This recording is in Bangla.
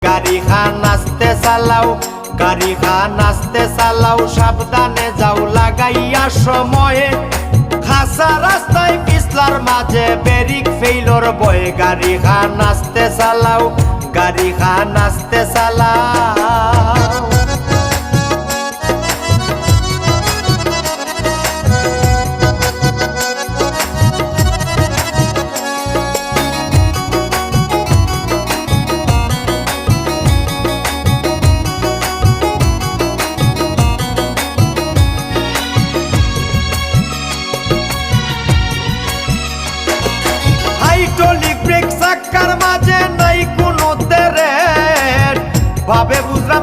গাড়ি খান আস্তে চালাও, গাড়ি খান আস্তে চালাও, সাবধানে যাও লাগাইয়া সময়ে। খাসা রাস্তায় পিছলার মাঝে ব্রেক ফেইলর বয়ে। গাড়ি খান আস্তে চালাও, গাড়ি খান আস্তে চালাও। হাইড্রোলিক ব্রেক চাকার মাঝে নাই কোনো তেরে, ভাবে বুঝরা